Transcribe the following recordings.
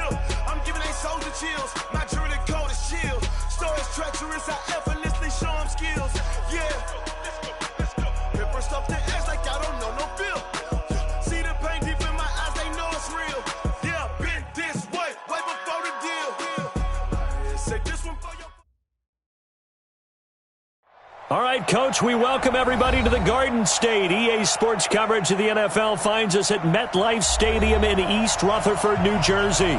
real. I'm giving a soldier chills. My jury the code is chill. Stories treacherous, I effortlessly show them skills. Yeah. Let's go. Pepper stuff the ass like I don't know no feel. See the pain deep in my eyes, they know it's real. Yeah, been this way before the deal. Say this one for your... All right, Coach, we welcome everybody to the Garden State. EA Sports coverage of the NFL finds us at MetLife Stadium in East Rutherford, New Jersey.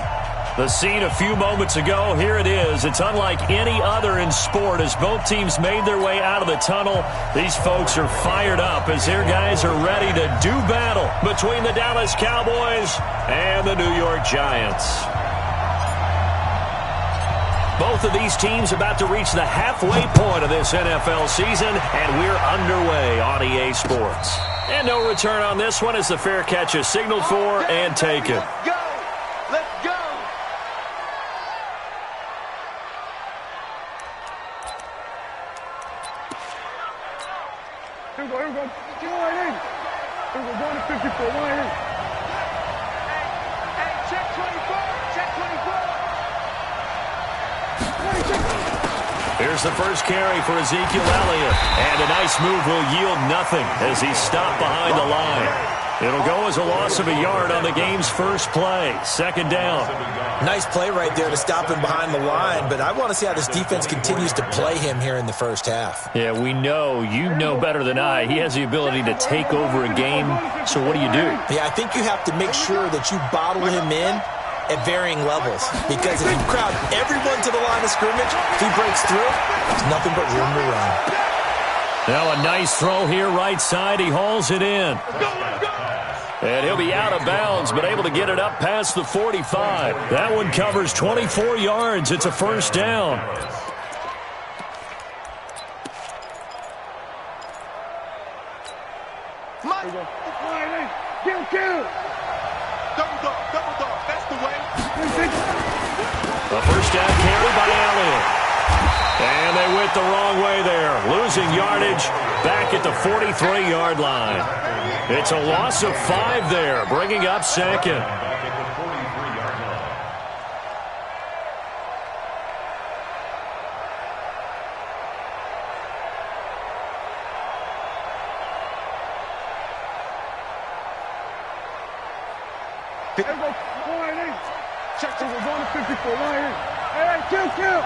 The scene a few moments ago, here it is. It's unlike any other in sport as both teams made their way out of the tunnel. These folks are fired up as their guys are ready to do battle between the Dallas Cowboys and the New York Giants. Both of these teams about to reach the halfway point of this NFL season, and we're underway on EA Sports. And no return on this one as the fair catch is signaled for and taken. Let's go! Let's go! Here we go. Get right in. Here we go. Going to 54. Right in. Hey, check 24. Check 24. Here's the first carry for Ezekiel Elliott. And a nice move will yield nothing as he's stopped behind the line. It'll go as a loss of a yard on the game's first play. Second down. Nice play right there to stop him behind the line, but I want to see how this defense continues to play him here in the first half. Yeah, we know. You know better than I. He has the ability to take over a game. So what do you do? Yeah, I think you have to make sure that you bottle him in at varying levels, because if you crowd everyone to the line of scrimmage, if he breaks through, there's nothing but room to run. Now a nice throw here right side. He hauls it in. And he'll be out of bounds, but able to get it up past the 45. That one covers 24 yards. It's a first down. Kill. Double dog. That's the way. A first down carry by Elliott. And they went the wrong way there. Losing yardage back at the 43-yard line. It's a loss of 5 there, bringing up second. Going to 54. Hey, kill.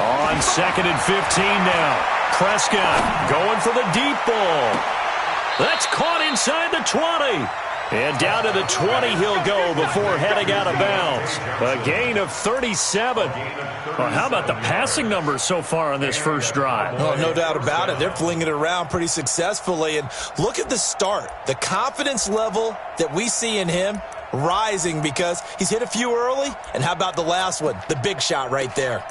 On second and 15 now. Prescott going for the deep ball. That's caught inside the 20. And down to the 20 he'll go before heading out of bounds. A gain of 37. Well, how about the passing numbers so far on this first drive? Oh, no doubt about it. They're flinging it around pretty successfully. And look at the start. The confidence level that we see in him rising because he's hit a few early. And how about the last one? The big shot right there.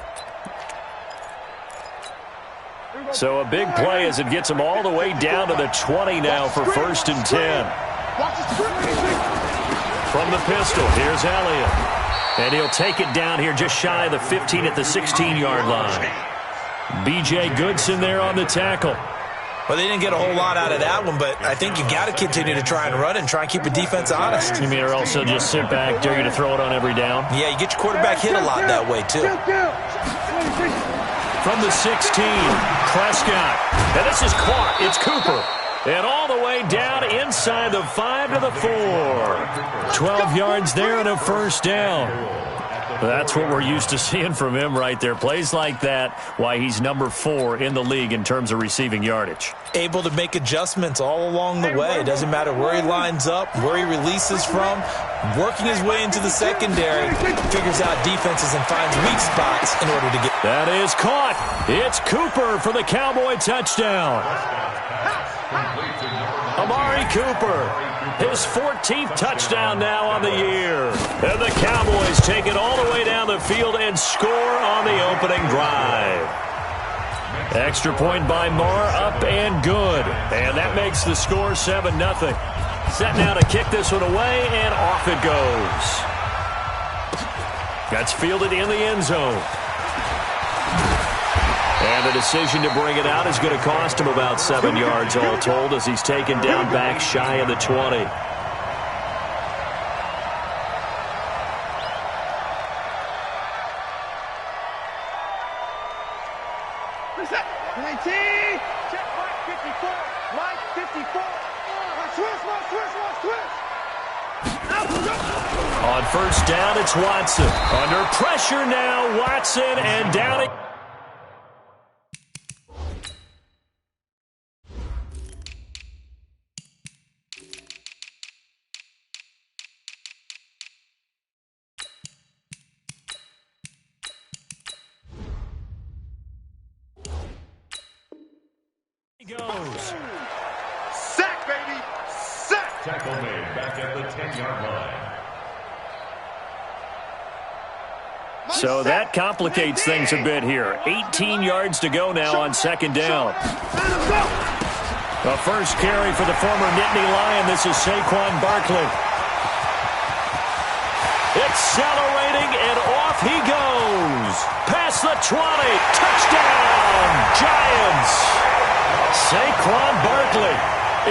So a big play as it gets him all the way down to the 20 now for first and 10. From the pistol, here's Elliott. And he'll take it down here just shy of the 15 at the 16-yard line. B.J. Goodson there on the tackle. Well, they didn't get a whole lot out of that one, but I think you got to continue to try and run and try and keep the defense honest. You mean or also just sit back, dare you to throw it on every down? Yeah, you get your quarterback hit a lot that way, too. From the 16, Prescott. And this is caught. It's Cooper. And all the way down inside the 5 to the 4. 12 yards there and a first down. That's what we're used to seeing from him right there. Plays like that, why he's number 4 in the league in terms of receiving yardage. Able to make adjustments all along the way. It doesn't matter where he lines up, where he releases from. Working his way into the secondary, figures out defenses and finds weak spots in order to get... That is caught. It's Cooper for the Cowboy touchdown. Amari Cooper, his 14th touchdown now on the year. And the Cowboys take it all the way down the field and score on the opening drive. Extra point by Marr, up and good. And that makes the score 7-0. Set now to kick this one away, and off it goes. That's fielded in the end zone. And the decision to bring it out is going to cost him about 7 yards all told as he's taken down back shy of the 20. 19. Check Mike 54. Mike 54. Switch. On first down, it's Watson. Under pressure now, Watson, and down it. Goes. Sack, baby. Sack. Tackle made back at the 10-yard line. So that complicates things a bit here. 18 yards to go now on second down. The first carry for the former Nittany Lion. This is Saquon Barkley. Accelerating, and off he goes. Past the 20. Touchdown, Giants. Saquon Barkley,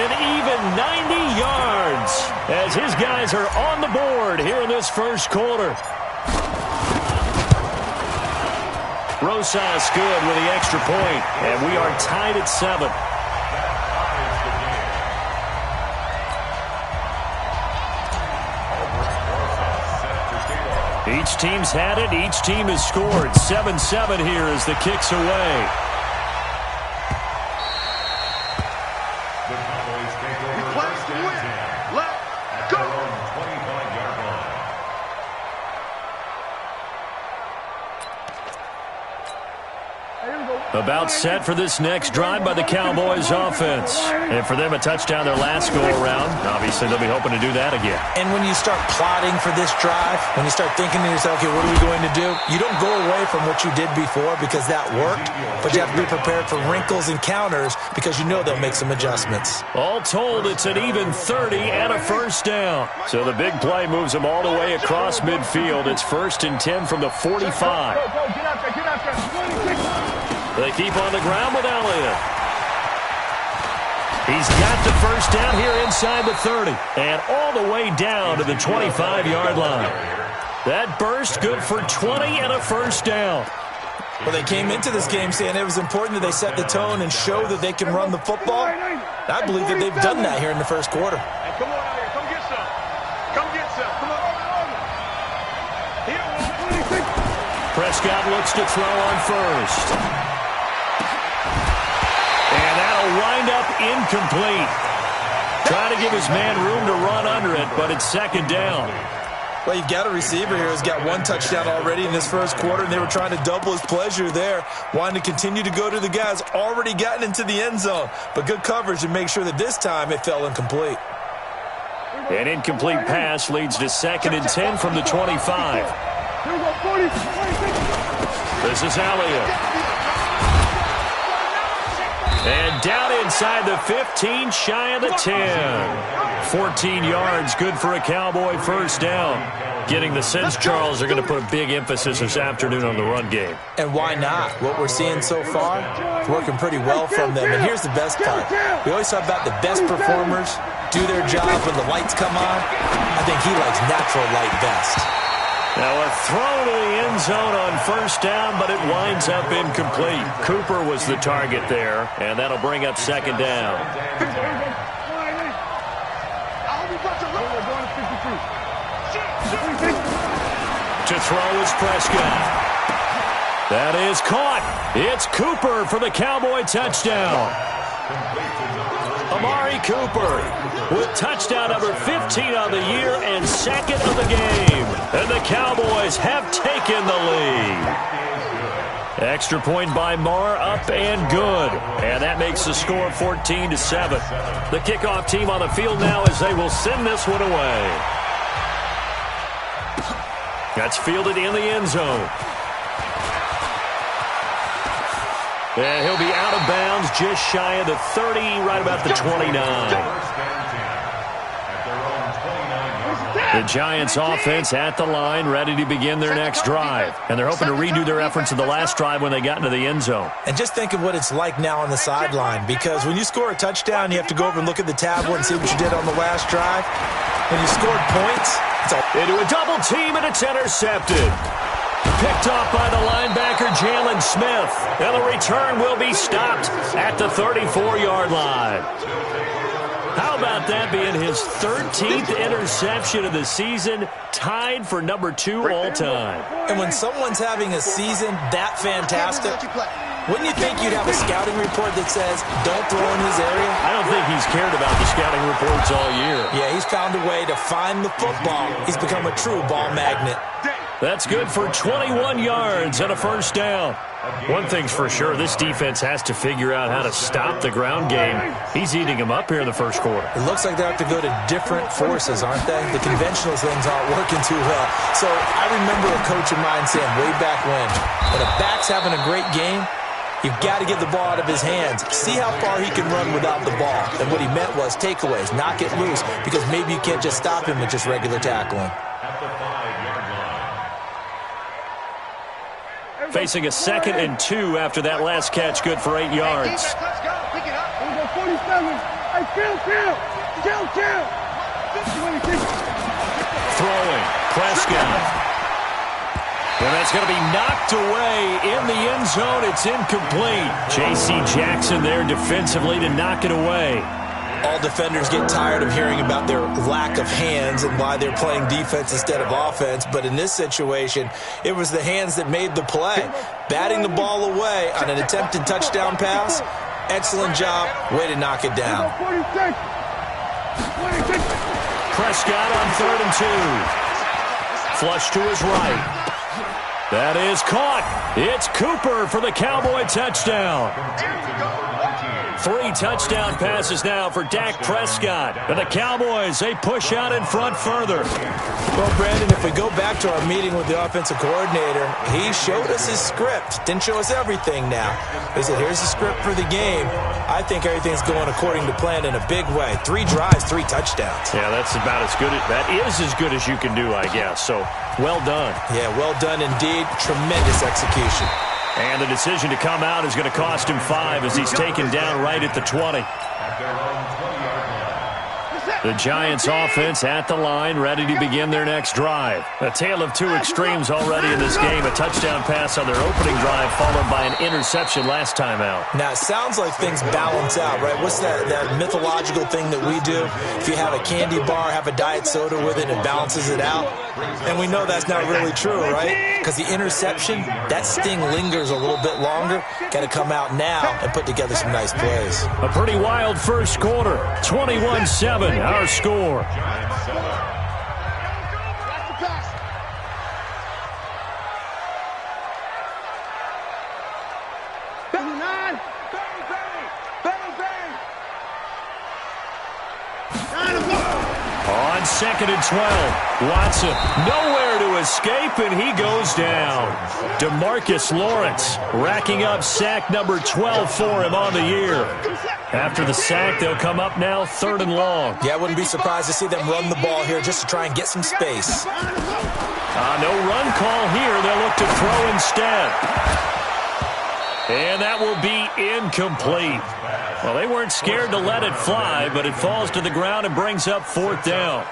an even 90 yards as his guys are on the board here in this first quarter. Rosas good with the extra point, and we are tied at 7. Each team's had it. Each team has scored. 7-7 here as the kick's away. About set for this next drive by the Cowboys offense. And for them, a touchdown their last go-around. Obviously, they'll be hoping to do that again. And when you start plotting for this drive, when you start thinking to yourself, okay, what are we going to do? You don't go away from what you did before because that worked, but you have to be prepared for wrinkles and counters because you know they'll make some adjustments. All told, it's an even 30 and a first down. So the big play moves them all the way across midfield. It's 1st and 10 from the 45. Get out there. They keep on the ground with Elliott. He's got the first down here inside the 30 and all the way down to the 25-yard line. That burst good for 20 and a first down. Well, they came into this game saying it was important that they set the tone and show that they can run the football. I believe that they've done that here in the first quarter. Hey, come on out here. Come get some. Come get some. Come on. Prescott looks to throw on first. And that'll wind up incomplete. Trying to give his man room to run under it, but it's second down. Well, you've got a receiver here who's got one touchdown already in this first quarter, and they were trying to double his pleasure there, wanting to continue to go to the guys already gotten into the end zone. But good coverage to make sure that this time it fell incomplete. An incomplete pass leads to 2nd and 10 from the 25. This is Elliott. And down inside the 15, shy of the 10. 14 yards, good for a Cowboy first down. Getting the sense, Charles, they're going to put a big emphasis this afternoon on the run game. And why not? What we're seeing so far is working pretty well from them. And here's the best part. We always talk about the best performers do their job when the lights come on. I think he likes natural light best. Now a throw to the end zone on first down, but it winds up incomplete. Cooper was the target there, and that'll bring up second down. To throw is Prescott. That is caught. It's Cooper for the Cowboy touchdown. Amari Cooper with touchdown number 15 on the year and 2nd of the game. And the Cowboys have taken the lead. Extra point by Marr, up and good. And that makes the score 14-7. The kickoff team on the field now as they will send this one away. That's fielded in the end zone. And he'll be out of bounds just shy of the 30, right about the 29. The Giants offense at the line, ready to begin their next drive. And they're hoping to redo their efforts of the last drive when they got into the end zone. And just think of what it's like now on the sideline, because when you score a touchdown, you have to go over and look at the tablet and see what you did on the last drive. When you scored points, it's all... Into a double team, and it's intercepted. Picked off by the linebacker, Jalen Smith. And the return will be stopped at the 34-yard line. How about that being his 13th interception of the season, tied for number 2 all-time. And when someone's having a season that fantastic, wouldn't you think you'd have a scouting report that says, don't throw in his area? I don't think he's cared about the scouting reports all year. Yeah, he's found a way to find the football. He's become a true ball magnet. That's good for 21 yards and a first down. One thing's for sure, this defense has to figure out how to stop the ground game. He's eating them up here in the first quarter. It looks like they have to go to different forces, aren't they? The conventional things aren't working too well. So I remember a coach of mine saying way back when a back's having a great game, you've got to get the ball out of his hands. See how far he can run without the ball. And what he meant was takeaways, knock it loose, because maybe you can't just stop him with just regular tackling. Facing a 2nd and 2 after that last catch, good for 8 yards. Let's go. Pick it up. 47. Hey, chill. Throwing, Prescott. And that's going to be knocked away in the end zone. It's incomplete. J.C. Jackson there defensively to knock it away. All defenders get tired of hearing about their lack of hands and why they're playing defense instead of offense. But in this situation, it was the hands that made the play. Batting the ball away on an attempted touchdown pass. Excellent job. Way to knock it down. Prescott on 3rd and 2. Flush to his right. That is caught. It's Cooper for the Cowboy touchdown. 3 touchdown passes now for Dak Prescott. And the Cowboys, they push out in front further. Well, Brandon, if we go back to our meeting with the offensive coordinator, he showed us his script. Didn't show us everything now. He said, here's the script for the game. I think everything's going according to plan in a big way. 3 drives, 3 touchdowns. Yeah, that's about as good. That is as good as you can do, I guess. So, well done. Yeah, well done indeed. Tremendous execution. And the decision to come out is going to cost him 5 as he's taken down right at the 20. The Giants offense at the line, ready to begin their next drive. A tale of 2 extremes already in this game. A touchdown pass on their opening drive, followed by an interception last time out. Now, it sounds like things balance out, right? What's that mythological thing that we do? If you have a candy bar, have a diet soda with it, it balances it out. And we know that's not really true, right? Because the interception, that sting lingers a little bit longer. Got to come out now and put together some nice plays. A pretty wild first quarter. 21-7, our score. On 2nd and 12, Watson nowhere to escape, and he goes down. DeMarcus Lawrence racking up sack number 12 for him on the year. After the sack, they'll come up now 3rd and long. Yeah, I wouldn't be surprised to see them run the ball here just to try and get some space. No run call here. They'll look to throw instead. And that will be incomplete. Well, they weren't scared to let it fly, but it falls to the ground and brings up 4th down.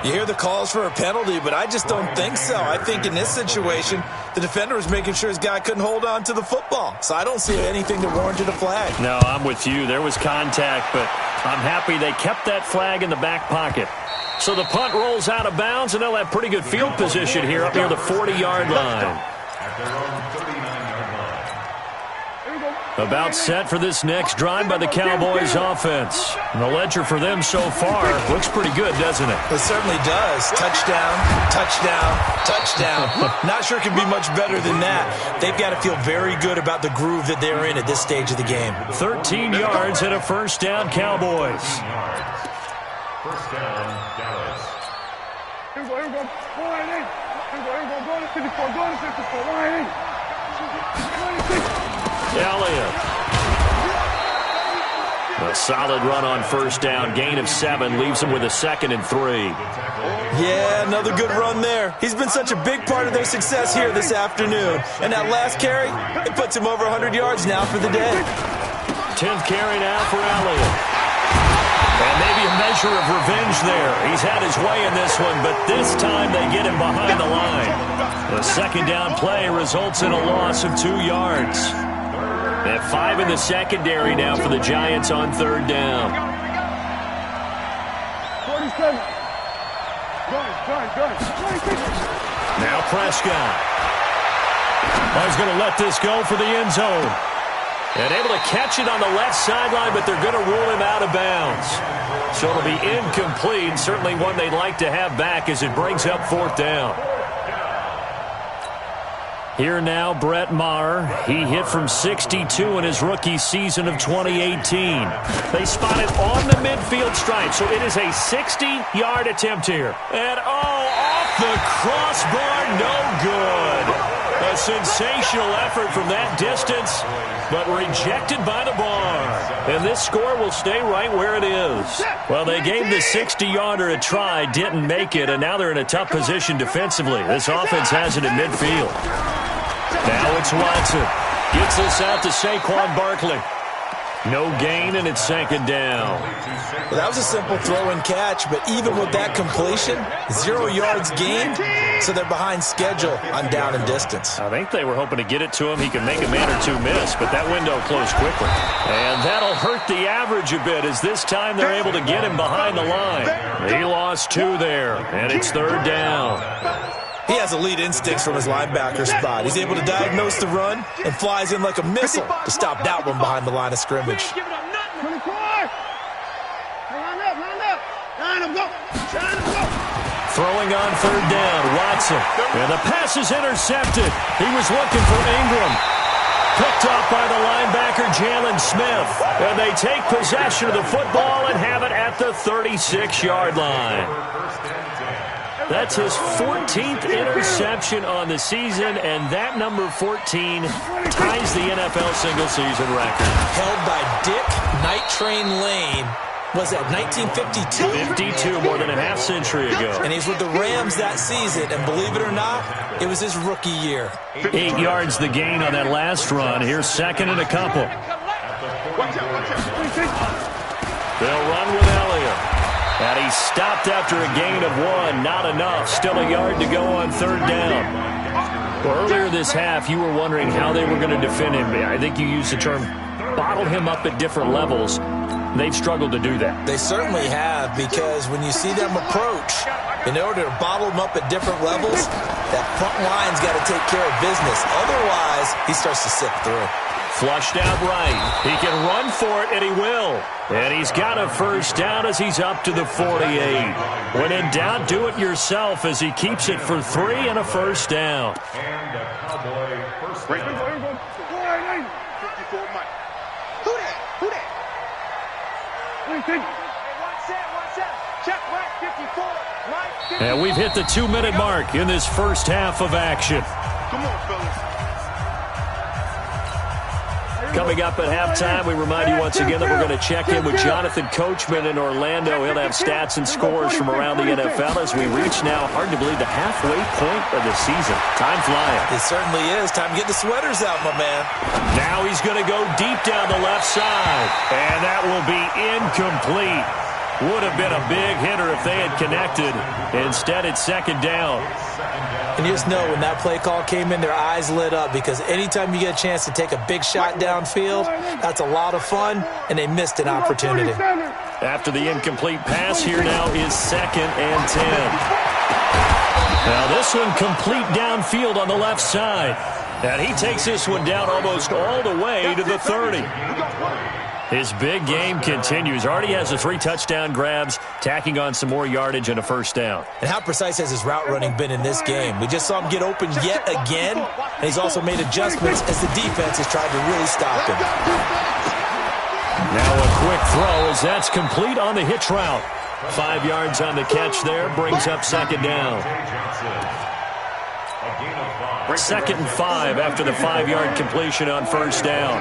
You hear the calls for a penalty, but I just don't think so. I think in this situation, the defender was making sure his guy couldn't hold on to the football. So I don't see anything that warranted a flag. No, I'm with you. There was contact, but I'm happy they kept that flag in the back pocket. So the punt rolls out of bounds, and they'll have pretty good field position here up near the 40-yard line. About set for this next drive by the Cowboys offense. And the ledger for them so far looks pretty good, doesn't it? It certainly does. Touchdown, touchdown, touchdown. Not sure it can be much better than that. They've got to feel very good about the groove that they're in at this stage of the game. 13 yards and a first down, Cowboys. First down, Dallas. Here we go. Go right in. Go to 54. Go to 54. Right in. Elliott. A solid run on first down. Gain of 7 leaves him with a 2nd and 3. Yeah, another good run there. He's been such a big part of their success here this afternoon. And that last carry, it puts him over 100 yards now for the day. 10th carry now for Elliott. And maybe a measure of revenge there. He's had his way in this one, but this time they get him behind the line. The second down play results in a loss of 2 yards. They have 5 in the secondary now for the Giants on third down. 47. Go. Now Prescott. He's going to let this go for the end zone. And able to catch it on the left sideline, but they're going to rule him out of bounds. So it'll be incomplete. Certainly one they'd like to have back as it brings up fourth down. Here now, Brett Maher. He hit from 62 in his rookie season of 2018. They spot it on the midfield stripe, so it is a 60-yard attempt here. And, off the crossbar, no good. A sensational effort from that distance, but rejected by the bar. And this score will stay right where it is. Well, they gave the 60-yarder a try, didn't make it, and now they're in a tough position defensively. This offense has it in midfield. Now it's Watson. Gets this out to Saquon Barkley. No gain, and it's second down. Well, that was a simple throw and catch, but even with that completion, 0 yards gained, so they're behind schedule on down and distance. I think they were hoping to get it to him. He could make a man or two miss, but that window closed quickly. And that'll hurt the average a bit as this time they're able to get him behind the line. He lost 2 there, and it's third down. He has elite instincts from his linebacker spot. He's able to diagnose the run and flies in like a missile to stop that one behind the line of scrimmage. 24. Line up, go. Throwing on third down, Watson. And the pass is intercepted. He was looking for Ingram. Picked up by the linebacker, Jalen Smith. And they take possession of the football and have it at the 36-yard line. That's his 14th interception on the season, and that number 14 ties the NFL single-season record. Held by Dick Night Train Lane. Was that 1952? 52, more than a half-century ago. And he's with the Rams that season, and believe it or not, it was his rookie year. 8 yards the gain on that last run. Here's second and a couple. They'll run with Elliott. And he stopped after a gain of 1. Not enough. Still a yard to go on third down. Well, earlier this half, you were wondering how they were going to defend him. I think you used the term bottle him up at different levels. They've struggled to do that. They certainly have, because when you see them approach, in order to bottle them up at different levels, that front line's got to take care of business. Otherwise, he starts to sift through. Flushed out right. He can run for it, and he will. And he's got a first down as he's up to the 48. When in doubt, do it yourself as he keeps it for 3 and a first down. And the Cowboy first down. Who that? Check right, 54. And we've hit the 2-minute mark in this first half of action. Come on, fellas. Coming up at halftime, we remind you once again that we're going to check in with Jonathan Coachman in Orlando. He'll have stats and scores from around the NFL as we reach now, hard to believe, the halfway point of the season. Time flying. It certainly is. Time to get the sweaters out, my man. Now he's going to go deep down the left side. And that will be incomplete. Would have been a big hitter if they had connected. Instead, it's second down. And you just know when that play call came in, their eyes lit up, because anytime you get a chance to take a big shot downfield, that's a lot of fun, and they missed an opportunity. After the incomplete pass, here now is second and 10. Now this one complete downfield on the left side. And he takes this one down almost all the way to the 30. His big game continues. Already has the 3 touchdown grabs, tacking on some more yardage and a first down. And how precise has his route running been in this game? We just saw him get open yet again, and he's also made adjustments as the defense has tried to really stop him. Now a quick throw as that's complete on the hitch route. 5 yards on the catch there, brings up second down. Second and 5 after the 5-yard completion on first down.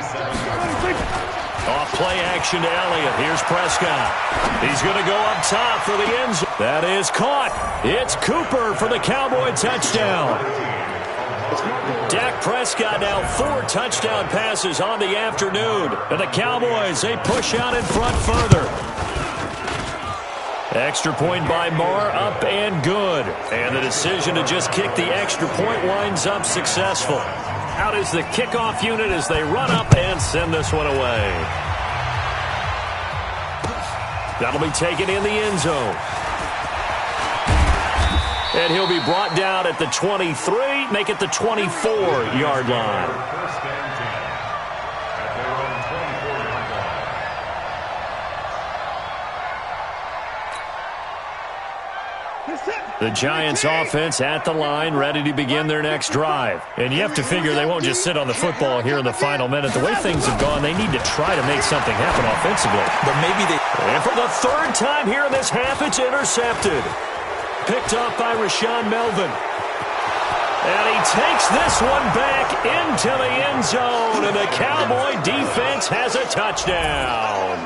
Off play action to Elliott. Here's Prescott. He's going to go up top for the end zone. That is caught. It's Cooper for the Cowboy touchdown. Dak Prescott now 4 touchdown passes on the afternoon. And the Cowboys, they push out in front further. Extra point by Marr, up and good. And the decision to just kick the extra point winds up successful. Out is the kickoff unit as they run up and send this one away. That'll be taken in the end zone. And he'll be brought down at the 23, make it the 24-yard line. First and 10 at their own 24-yard line. The Giants offense at the line, ready to begin their next drive. And you have to figure they won't just sit on the football here in the final minute. The way things have gone, they need to try to make something happen offensively. But maybe they... And for the third time here in this half, it's intercepted. Picked off by Rashaan Melvin. And he takes this one back into the end zone, and the Cowboy defense has a touchdown.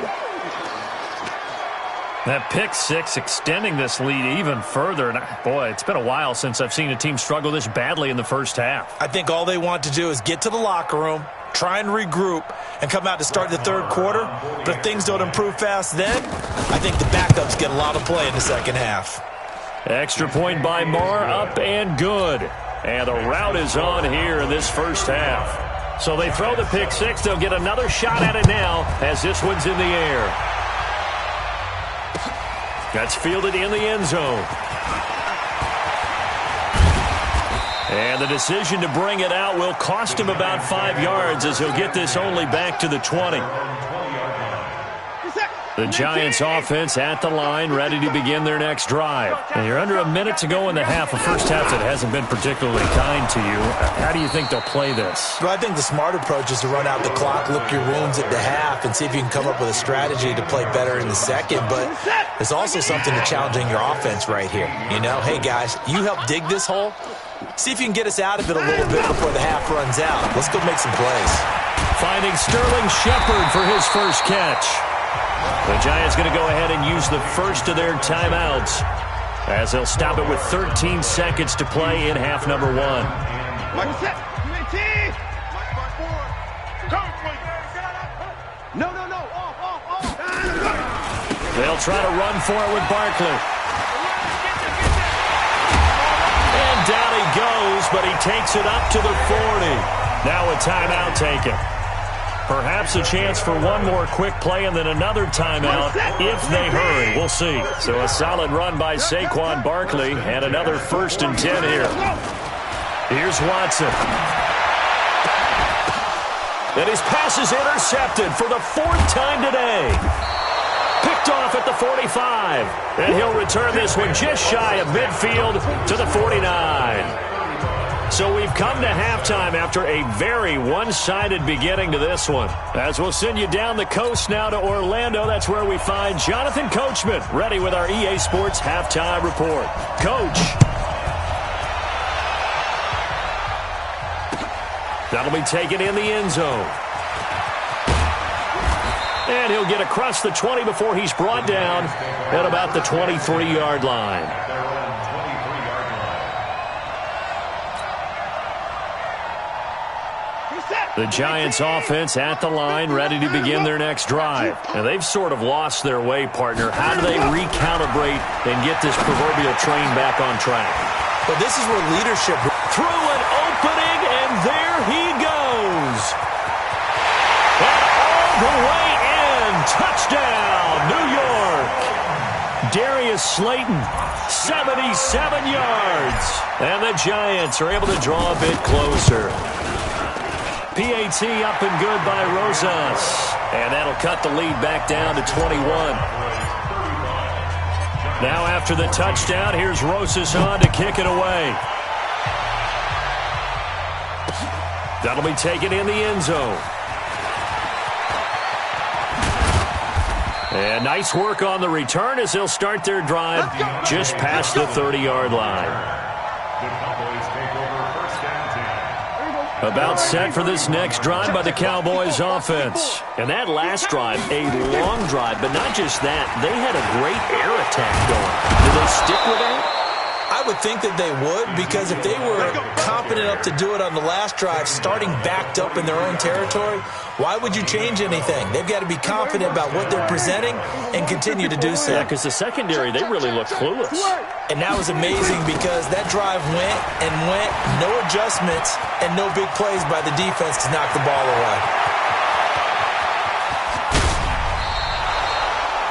That pick six extending this lead even further. And boy, it's been a while since I've seen a team struggle this badly in the first half. I think all they want to do is get to the locker room, try and regroup, and come out to start the third quarter. But if things don't improve fast then, I think the backups get a lot of play in the second half. Extra point by Marr, up and good. And the route is on here in this first half. So they throw the pick six. They'll get another shot at it now as this one's in the air. That's fielded in the end zone. And the decision to bring it out will cost him about 5 yards as he'll get this only back to the 20. The Giants offense at the line, ready to begin their next drive. And you're under a minute to go in the half, a first half that hasn't been particularly kind to you. How do you think they'll play this? Well, I think the smart approach is to run out the clock, lick your wounds at the half, and see if you can come up with a strategy to play better in the second. But there's also something to challenging your offense right here. You know, hey, guys, you help dig this hole. See if you can get us out of it a little bit before the half runs out. Let's go make some plays. Finding Sterling Shepard for his first catch. The Giants going to go ahead and use the first of their timeouts as they'll stop it with 13 seconds to play in half number one. They'll try to run for it with Barkley. And down he goes, but he takes it up to the 40. Now a timeout taken. Perhaps a chance for one more quick play and then another timeout if they hurry. We'll see. So a solid run by Saquon Barkley and another 1st and 10 here. Here's Watson. And his pass is intercepted for the 4th time today. Picked off at the 45. And he'll return this one just shy of midfield to the 49. So we've come to halftime after a very one-sided beginning to this one. As we'll send you down the coast now to Orlando, that's where we find Jonathan Coachman, ready with our EA Sports Halftime Report. Coach. That'll be taken in the end zone. And he'll get across the 20 before he's brought down at about the 23-yard line. The Giants offense at the line, ready to begin their next drive. And they've sort of lost their way, partner. How do they recalibrate and get this proverbial train back on track? Well, this is where leadership... Through an opening, and there he goes. And all the way in. Touchdown, New York. Darius Slayton, 77 yards. And the Giants are able to draw a bit closer. PAT up and good by Rosas. And that'll cut the lead back down to 21. Now after the touchdown, here's Rosas on to kick it away. That'll be taken in the end zone. And nice work on the return as they'll start their drive just past the 30-yard line. About set for this next drive by the Cowboys offense. And that last drive, a long drive, but not just that. They had a great air attack going. Do they stick with that? I I would think that they would, because if they were confident enough to do it on the last drive, starting backed up in their own territory, why would you change anything? They've got to be confident about what they're presenting and continue to do so. Yeah, because the secondary, they really look clueless. And that was amazing because that drive went and went, no adjustments and no big plays by the defense to knock the ball away.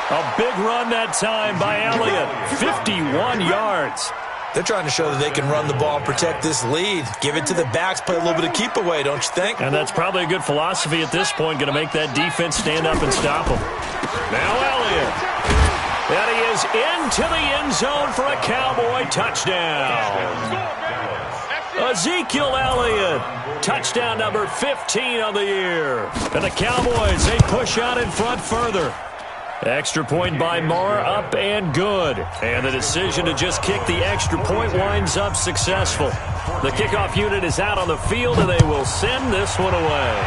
A big run that time by Elliott, 51 yards. They're trying to show that they can run the ball and protect this lead. Give it to the backs, play a little bit of keep away, don't you think? And that's probably a good philosophy at this point, going to make that defense stand up and stop them. Now Elliott. And he is into the end zone for a Cowboy touchdown. Ezekiel Elliott, touchdown number 15 on the year. And the Cowboys, they push out in front further. Extra point by Marr, up and good. And the decision to just kick the extra point winds up successful. The kickoff unit is out on the field, and they will send this one away.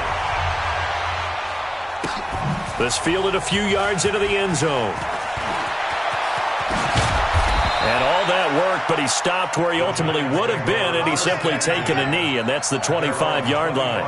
This fielded a few yards into the end zone. And all that worked, but he stopped where he ultimately would have been, and he's simply taken a knee, and that's the 25-yard line.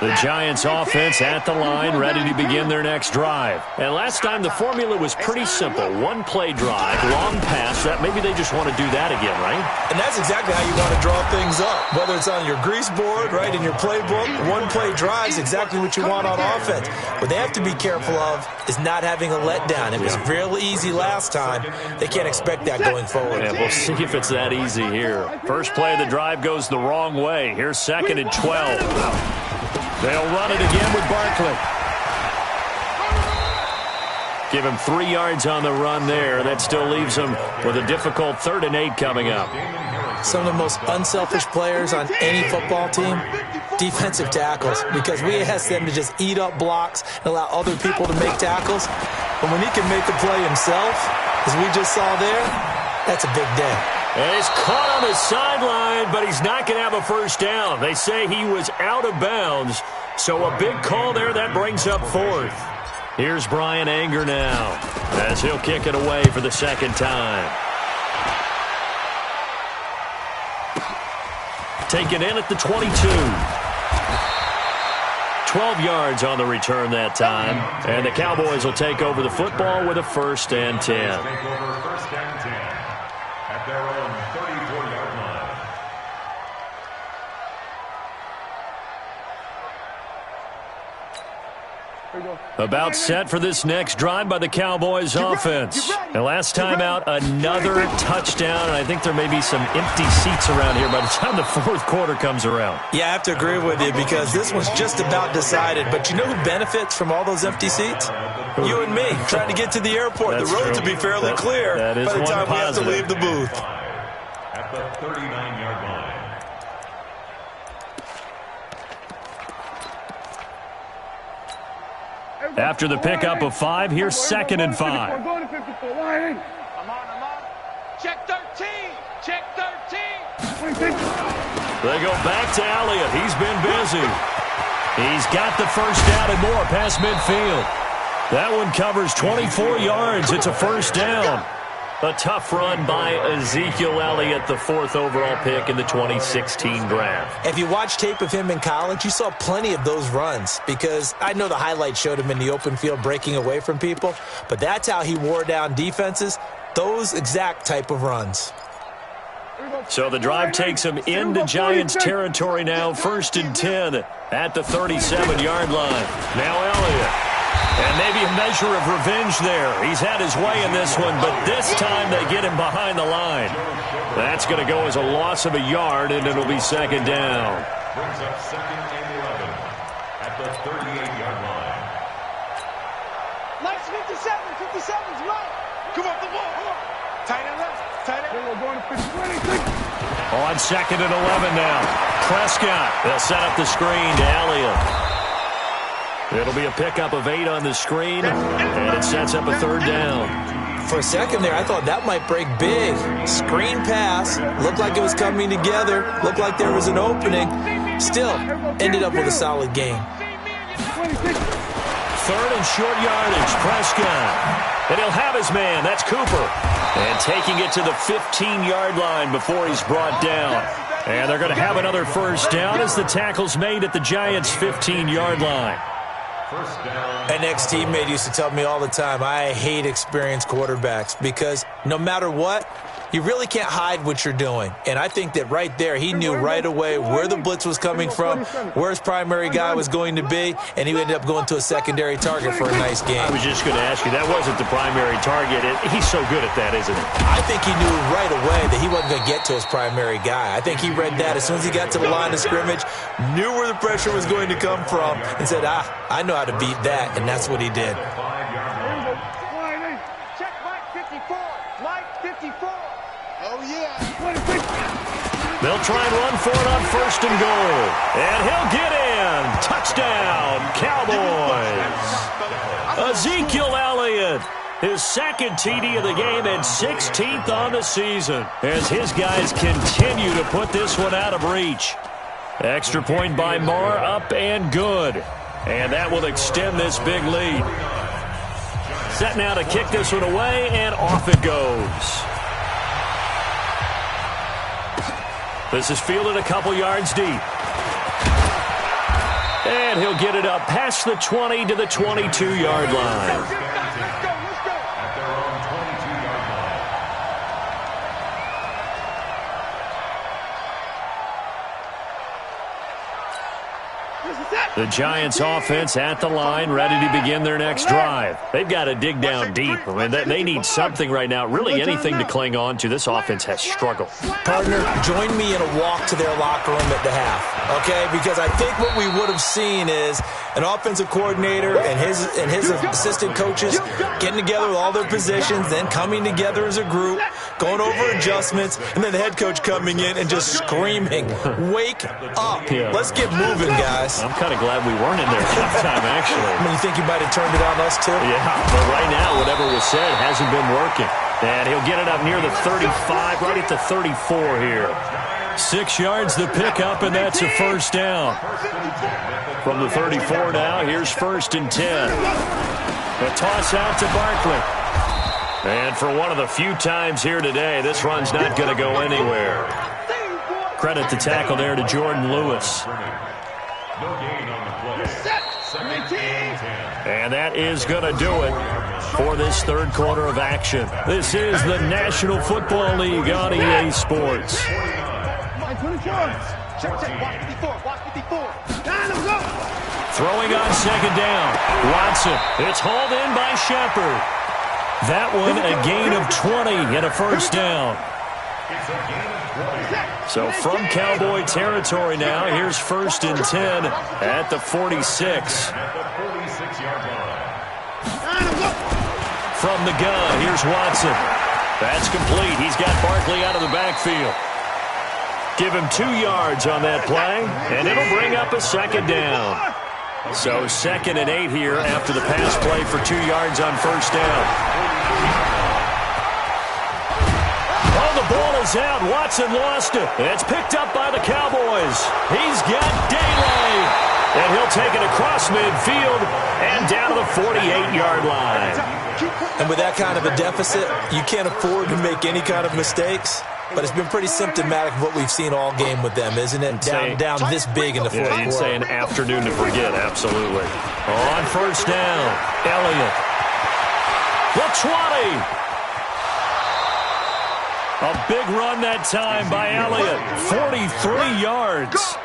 The Giants offense at the line, ready to begin their next drive. And last time the formula was pretty simple. One-play drive, long pass. That maybe they just want to do that again, right? And that's exactly how you want to draw things up. Whether it's on your grease board, right, in your playbook, one-play drive is exactly what you want on offense. What they have to be careful of is not having a letdown. It was real easy last time. They can't expect that going forward. Yeah, we'll see if it's that easy here. First play of the drive goes the wrong way. Here's 2nd and 12. They'll run it again with Barkley. Give him 3 yards on the run there. That still leaves him with a difficult 3rd and 8 coming up. Some of the most unselfish players on any football team, defensive tackles, because we ask them to just eat up blocks and allow other people to make tackles. But when he can make the play himself, as we just saw there, that's a big day. And he's caught on the sideline, but he's not going to have a first down. They say he was out of bounds, so a big call there. That brings up 4th. Here's Brian Anger now, as he'll kick it away for the 2nd time. Taken in at the 22. 12 yards on the return that time, and the Cowboys will take over the football with a 1st and 10. At their own 34-yard line. About set for this next drive by the Cowboys offense. And last time out, another touchdown, and I think there may be some empty seats around here by the time the 4th quarter comes around. Yeah, I have to agree with you because this one's just about decided. But you know who benefits from all those empty seats? You and me, trying to get to the airport. That's the road true. to be fairly clear that is by the time we have to positive. leave the booth. At the 39-yard line. After the pickup of 5, here's 2nd and 5. Going to 54. Line in. I'm on. Check 13. Check 13. They go back to Elliott. He's been busy. He's got the first down and more past midfield. That one covers 24 yards. It's a first down. A tough run by Ezekiel Elliott, the 4th overall pick in the 2016 draft. If you watch tape of him in college, you saw plenty of those runs because I know the highlights showed him in the open field breaking away from people, but that's how he wore down defenses, those exact type of runs. So the drive takes him into Giants territory now, 1st and 10 at the 37-yard line. Now Elliott. And maybe a measure of revenge there. He's had his way in this one, but this time they get him behind the line. That's going to go as a loss of a yard, and it'll be 2nd down. Brings up 2nd and 11 at the 38-yard line. Nice 57. 57's right. Come off the ball. Come on. Tight end left. Tight end. We're going to 50. On 2nd and 11 now. Prescott. They'll set up the screen to Elliott. It'll be a pickup of 8 on the screen, and it sets up a 3rd down. For a second there, I thought that might break big. Screen pass. Looked like it was coming together. Looked like there was an opening. Still, ended up with a solid gain. 3rd and short yardage. Prescott. And he'll have his man. That's Cooper. And taking it to the 15-yard line before he's brought down. And they're going to have another first down as the tackle's made at the Giants' 15-yard line. An ex-teammate used to tell me all the time, I hate experienced quarterbacks because no matter what, you really can't hide what you're doing. And I think that right there, he knew right away where the blitz was coming from, where his primary guy was going to be, and he ended up going to a secondary target for a nice game. I was just going to ask you, that wasn't the primary target. He's so good at that, isn't he? I think he knew right away that he wasn't going to get to his primary guy. I think he read that as soon as he got to the line of scrimmage, knew where the pressure was going to come from, and said, I know how to beat that, and that's what he did. Check Mike 54. Mike 54. Oh, yeah. They'll try and run for it on first and goal. And he'll get in. Touchdown, Cowboys. Ezekiel Elliott, his second TD of the game and 16th on the season, as his guys continue to put this one out of reach. Extra point by Marr, up and good. And that will extend this big lead. Set now to kick this one away, and off it goes. This is fielded a couple yards deep. And he'll get it up past the 20 to the 22-yard line. The Giants offense at the line, ready to begin their next drive. They've got to dig down deep. I mean, they need something right now, really anything to cling on to. This offense has struggled. Partner, join me in a walk to their locker room at the half, okay? Because I think what we would have seen is an offensive coordinator and his assistant coaches getting together with all their positions, then coming together as a group, going over adjustments, and then the head coach coming in and just screaming, wake up. Yeah. Let's get moving, guys. I'm kind of glad we weren't in there halftime, actually. I mean, you think you might have turned it on us, too? Yeah, but right now, whatever was said hasn't been working. And he'll get it up near the 35, right at the 34 here. 6 yards the pickup, and that's a first down. From the 34 now, here's first and 10. A toss out to Barkley. And for one of the few times here today, this run's not going to go anywhere. Credit the tackle there to Jordan Lewis. And that is going to do it for this third quarter of action. This is the National Football League on EA Sports. Throwing on second down. Watson. It's hauled in by Shepard. That one a gain of 20 and a first down. So from Cowboy territory now, here's first and 10 at the 46. From the gun, here's Watson. That's complete. He's got Barkley out of the backfield. Give him 2 yards on that play, and it'll bring up a second down. So 2nd and 8 here after the pass play for 2 yards on first down. Oh, the ball is out. Watson lost it. It's picked up by the Cowboys. He's got daylight. And he'll take it across midfield and down to the 48-yard line. And with that kind of a deficit, you can't afford to make any kind of mistakes. But it's been pretty symptomatic of what we've seen all game with them, isn't it? Down this big in the fourth quarter. You'd say an afternoon to forget, absolutely. On first down, Elliott. The 20. A big run that time by Elliott. 43 yards.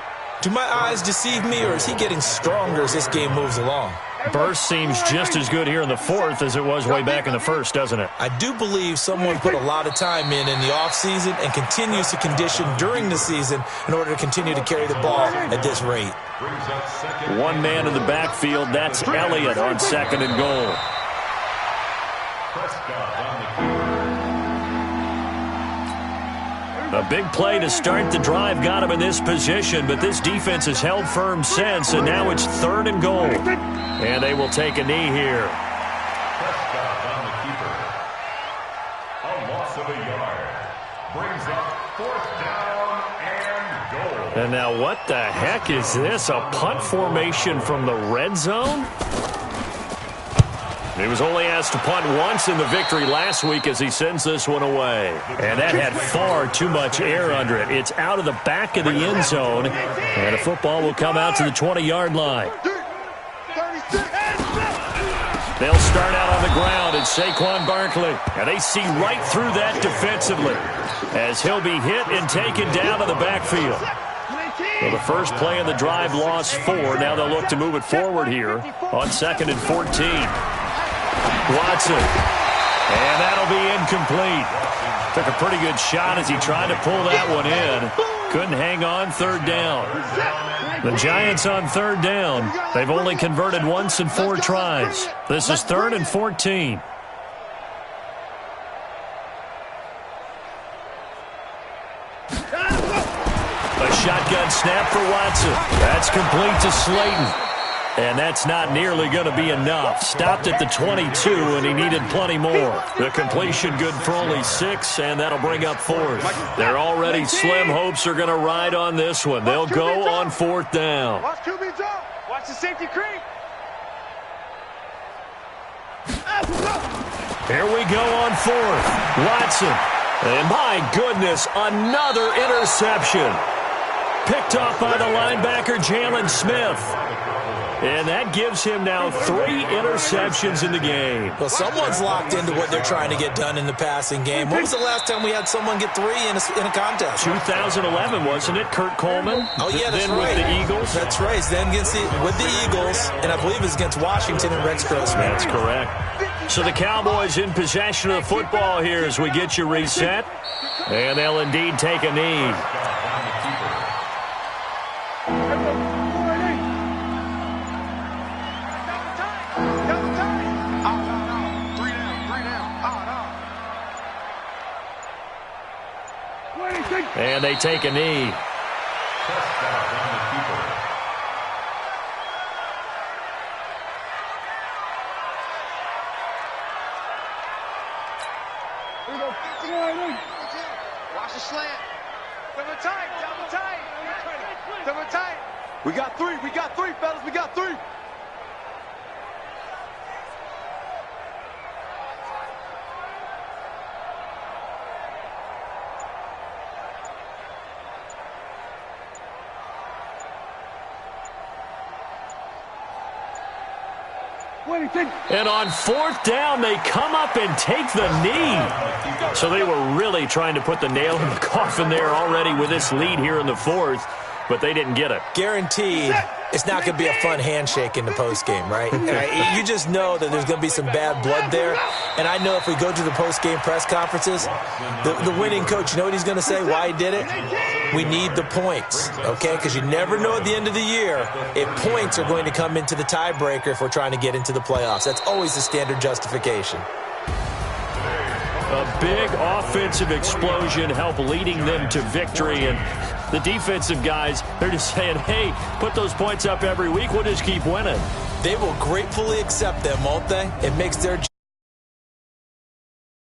Do my eyes deceive me, or is he getting stronger as this game moves along? Burst seems just as good here in the fourth as it was way back in the first, doesn't it? I do believe someone put a lot of time in the offseason and continues to condition during the season in order to continue to carry the ball at this rate. One man in the backfield, that's Elliott on second and goal. A big play to start the drive got him in this position, but this defense has held firm since, and now it's 3rd and goal. And they will take a knee here. Prescott on the keeper. A loss of a yard. Brings up 4th down and goal. And now what the heck is this? A punt formation from the red zone? He was only asked to punt once in the victory last week as he sends this one away. And that had far too much air under it. It's out of the back of the end zone, and a football will come out to the 20-yard line. They'll start out on the ground. It's Saquon Barkley, and they see right through that defensively as he'll be hit and taken down to the backfield. Well, the first play of the drive lost 4. Now they'll look to move it forward here on 2nd and 14. Watson, and that'll be incomplete. Took a pretty good shot as he tried to pull that one in. Couldn't hang on 3rd down. The Giants on 3rd down. They've only converted once in 4 tries. This is 3rd and 14. A shotgun snap for Watson. That's complete to Slayton. And that's not nearly going to be enough. Stopped at the 22, and he needed plenty more. The completion good for only 6, and that'll bring up 4th. Their already slim hopes are going to ride on this one. They'll go on 4th down. Watch QB's up. Watch the safety creep. Here we go on 4th. Watson. And my goodness, another interception. Picked off by the linebacker, Jalen Smith. And that gives him now 3 interceptions in the game. Well, someone's locked into what they're trying to get done in the passing game. When was the last time we had someone get 3 in a contest? 2011, wasn't it? Kurt Coleman? Oh, yeah, that's then right. With the Eagles? That's right. Then with the Eagles, and I believe it's against Washington and Rex Grossman. That's correct. So the Cowboys in possession of the football here as we get you reset. And they'll indeed take a knee. And they take a knee. Watch the slant. Double tight, double tight. Double tight. We got 3, fellas, we got 3. And on 4th down, they come up and take the knee. So they were really trying to put the nail in the coffin there already with this lead here in the 4th, but they didn't get it. Guaranteed it's not going to be a fun handshake in the postgame, right? You just know that there's going to be some bad blood there. And I know if we go to the postgame press conferences, the winning coach, you know what he's going to say, why he did it? We need the points, okay? Because you never know at the end of the year if points are going to come into the tiebreaker if we're trying to get into the playoffs. That's always the standard justification. A big offensive explosion helped leading them to victory. And the defensive guys, they're just saying, hey, put those points up every week. We'll just keep winning. They will gratefully accept them, won't they? It makes their